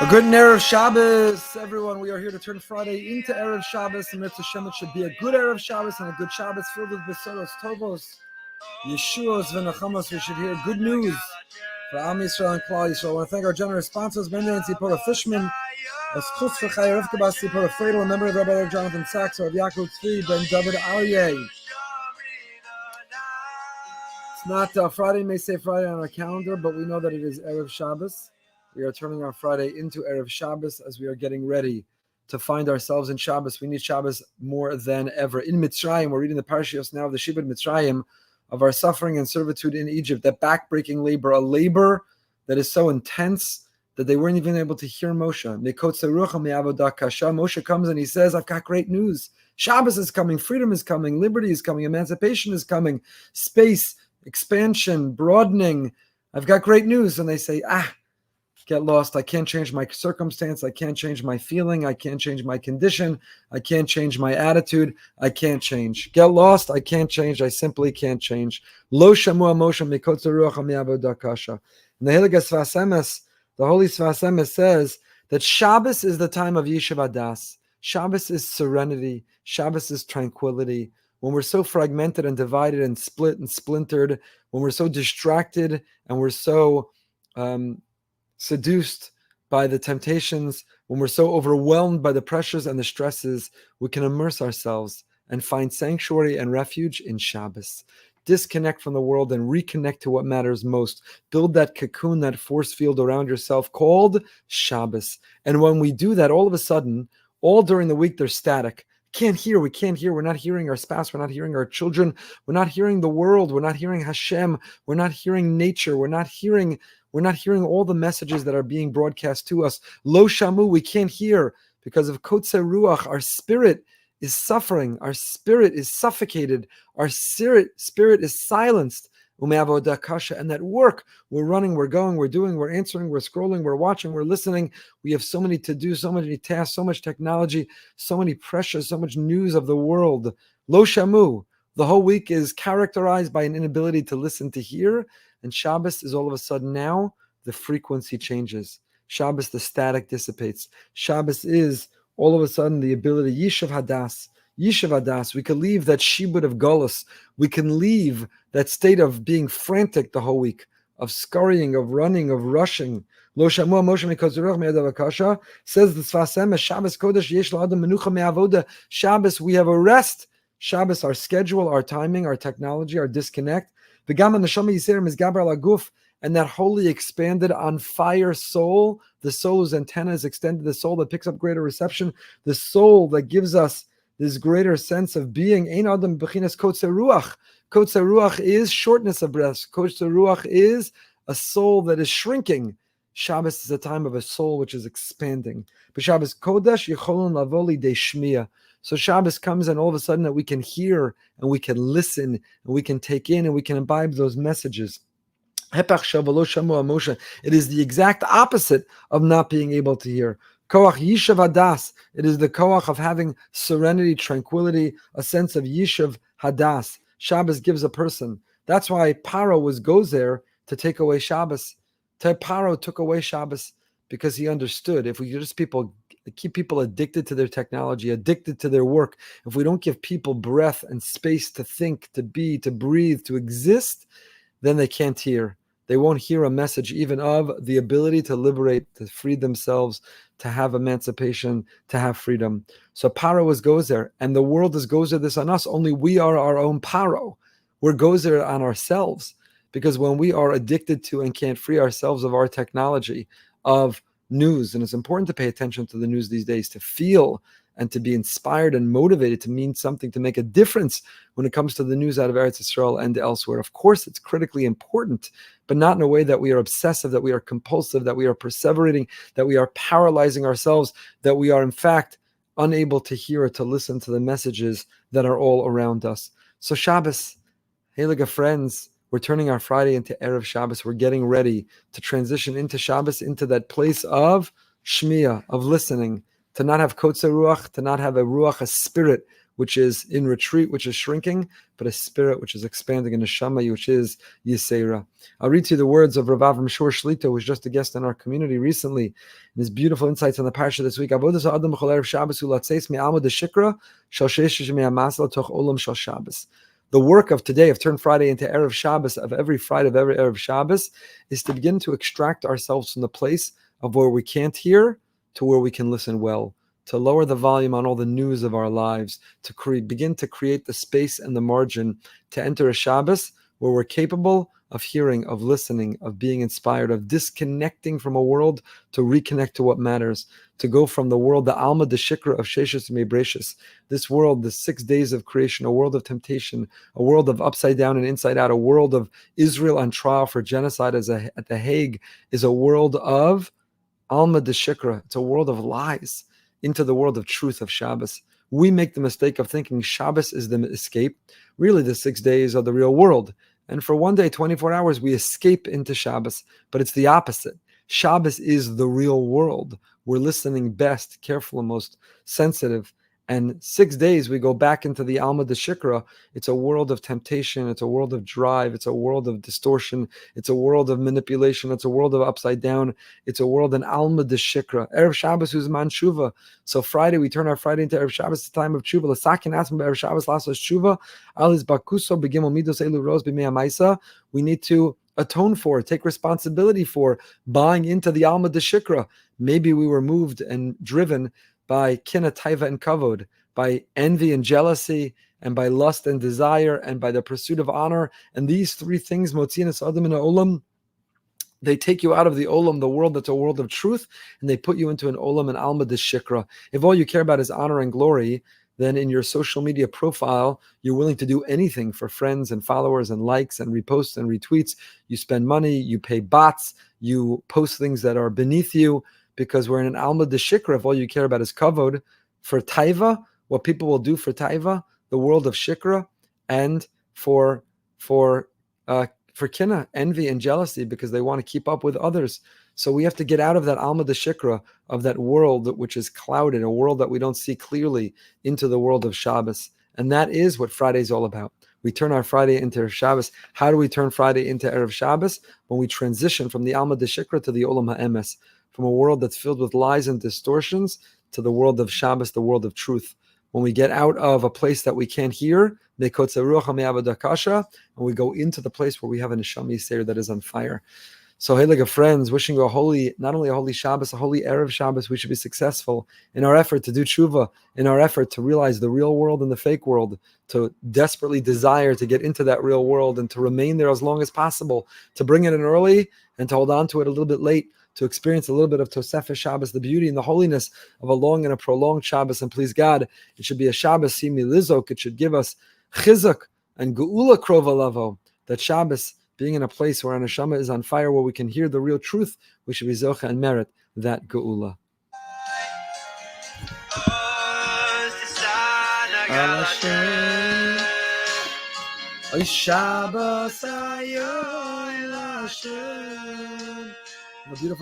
A good Erev Shabbos, everyone. We are here to turn Friday into Erev Shabbos, and Mitzvah Shem, it should be a good Erev Shabbos and a good Shabbos filled with Besoros, Tovos, Yeshuos, V'Nachamos. We should hear good news for Am Yisrael and Klal Yisrael. I want to thank our generous sponsors, Mendelin Tzipora Fishman, Eschus V'Chai, Rav Chabas Tzipora Freidel, a member of Rabbi Jonathan Sachs, Rav Yaakov Tzvi, Ben David Aryeh. It's not Friday, may say Friday on our calendar, but we know that it is Erev Shabbos. We are turning our Friday into Erev Shabbos as we are getting ready to find ourselves in Shabbos. We need Shabbos more than ever. In Mitzrayim, we're reading the parashiyos now of the Shibud Mitzrayim, of our suffering and servitude in Egypt, that backbreaking labor, a labor that is so intense that they weren't even able to hear Moshe. Moshe comes and he says, I've got great news. Shabbos is coming, freedom is coming, liberty is coming, emancipation is coming, space, expansion, broadening. I've got great news. And they say, get lost. I can't change my circumstance. I can't change my feeling. I can't change my condition. I can't change my attitude. I can't change. Get lost. I can't change. I simply can't change. Lo shamua Moshe mikotz ruach hamiavodah kasha. And the Hilgah Sfas Emes, the Holy Sfas Emes says that Shabbos is the time of Yishuv Hadas. Shabbos is serenity. Shabbos is tranquility. When we're so fragmented and divided and split and splintered, when we're so distracted and we're so seduced by the temptations, when we're so overwhelmed by the pressures and the stresses, we can immerse ourselves and find sanctuary and refuge in Shabbos. Disconnect from the world and reconnect to what matters most. Build that cocoon, that force field around yourself called Shabbos. And when we do that, all of a sudden, all during the week, they're static. We can't hear. We're not hearing our spouse. We're not hearing our children. We're not hearing the world. We're not hearing Hashem. We're not hearing nature. We're not hearing all the messages that are being broadcast to us. Lo shamu, we can't hear because of kotze ruach. Our spirit is suffering. Our spirit is suffocated. Our spirit is silenced. Umeavodah kasha. And that work, we're running, we're going, we're doing, we're answering, we're scrolling, we're watching, we're listening. We have so many to do, so many tasks, so much technology, so many pressures, so much news of the world. Lo shamu. The whole week is characterized by an inability to listen, to hear. And Shabbos is all of a sudden now, the frequency changes. Shabbos, the static dissipates. Shabbos is all of a sudden the ability, Yishuv Hadas. Yishuv Hadas. We can leave that shibud of Golus. We can leave that state of being frantic the whole week, of scurrying, of running, of rushing. Lo shamua Moshe mikotz ruach mi'adav kasha, says the Sfas Emes, Shabbos kodesh yesh lo adam menucha me'avoda. Shabbos, we have a rest. Shabbos, our schedule, our timing, our technology, our disconnect. And that holy, expanded, on fire soul, the soul's antenna is extended, the soul that picks up greater reception, the soul that gives us this greater sense of being. Ein adam b'chinas kotze ruach. Kotze ruach is shortness of breath. Kotze ruach is a soul that is shrinking. Shabbos is a time of a soul which is expanding. But Shabbos kodesh yicholon lavoli de shmiya. So Shabbos comes and all of a sudden that we can hear and we can listen and we can take in and we can imbibe those messages. It is the exact opposite of not being able to hear. Koach Yishuv Hadas. It is the koach of having serenity, tranquility, a sense of Yishuv Hadas. Shabbos gives a person. That's why Paro goes there to take away Shabbos. Paro took away Shabbos because he understood if we just keep people addicted to their technology, addicted to their work, if we don't give people breath and space to think, to be, to breathe, to exist, then they can't hear. They won't hear a message even of the ability to liberate, to free themselves, to have emancipation, to have freedom. So Paro goes there, and the world is goes there this on us. Only we are our own Paro. We're goes there on ourselves. Because when we are addicted to and can't free ourselves of our technology, of news, and it's important to pay attention to the news these days, to feel and to be inspired and motivated to mean something, to make a difference when it comes to the news out of Eretz Yisrael and elsewhere. Of course, it's critically important, but not in a way that we are obsessive, that we are compulsive, that we are perseverating, that we are paralyzing ourselves, that we are in fact unable to hear or to listen to the messages that are all around us. So Shabbos, Heilige friends, we're turning our Friday into Erev Shabbos. We're getting ready to transition into Shabbos, into that place of Shmiya, of listening, to not have kotze ruach, to not have a ruach, a spirit, which is in retreat, which is shrinking, but a spirit which is expanding, and a neshama, which is Yisera. I'll read to you the words of Rav Avram Shor Shlita, who was just a guest in our community recently, and his beautiful insights on the parsha this week. Avodas Adam b'chol Erev Shabbos hu latzeis me'alma deshikra shel sheshish me'amasla toch olam shel Shabbos. The work of today, of Turn Friday into Erev Shabbos, of every Friday of every Erev Shabbos, is to begin to extract ourselves from the place of where we can't hear to where we can listen well, to lower the volume on all the news of our lives, to begin to create the space and the margin to enter a Shabbos where we're capable of hearing, of listening, of being inspired, of disconnecting from a world to reconnect to what matters, to go from the world, the Alma de Shikra of Sheshis and Mebreshis, this world, the 6 days of creation, a world of temptation, a world of upside down and inside out, a world of Israel on trial for genocide at the Hague, is a world of Alma de Shikra. It's a world of lies into the world of truth of Shabbos. We make the mistake of thinking Shabbos is the escape. Really, the 6 days are the real world. And for one day, 24 hours, we escape into Shabbos. But it's the opposite. Shabbos is the real world. We're listening best, careful, and most sensitive. And 6 days, we go back into the Alma de Shikra. It's a world of temptation. It's a world of drive. It's a world of distortion. It's a world of manipulation. It's a world of upside down. It's a world in Alma de Shikra. Erev Shabbos is man tshuva. So Friday, we turn our Friday into Erev Shabbos, the time of tshuva. L'sakin asma Erev Shabbos lasos tshuva. Alis bakuso begimel midos elu ros b'mei hamaisa. We need to atone for, take responsibility for buying into the Alma de Shikra. Maybe we were moved and driven by kina, taiva, and kavod, by envy and jealousy, and by lust and desire, and by the pursuit of honor. And these three things, motzinas adam in olam, they take you out of the olam, the world that's a world of truth, and they put you into an olam and alma de shikra. If all you care about is honor and glory, then in your social media profile, you're willing to do anything for friends and followers and likes and reposts and retweets. You spend money, you pay bots, you post things that are beneath you, because we're in an alma de shikra. If all you care about is kavod, for taiva, what people will do for taiva, the world of shikra, and for kina, envy and jealousy, because they want to keep up with others. So we have to get out of that alma de shikra, of that world which is clouded, a world that we don't see clearly, into the world of Shabbos. And that is what Friday is all about. We turn our Friday into Shabbos. How do we turn Friday into Erev Shabbos? When we transition from the alma de shikra to the olam ha'emes, from a world that's filled with lies and distortions to the world of Shabbos, the world of truth. When we get out of a place that we can't hear, and we go into the place where we have a neshama yisera that is on fire. So, hey, like friends, wishing you not only a holy Shabbos, a holy Erev Shabbos. We should be successful in our effort to do tshuva, in our effort to realize the real world and the fake world, to desperately desire to get into that real world and to remain there as long as possible, to bring it in early and to hold on to it a little bit late, to experience a little bit of Tosefes Shabbos, the beauty and the holiness of a long and a prolonged Shabbos. And please God, it should be a Shabbos simi lizok. It should give us chizuk and geula krova lavo. That Shabbos, being in a place where our neshama is on fire, where we can hear the real truth, we should be zocha and merit that geula. Shabbos, a beautiful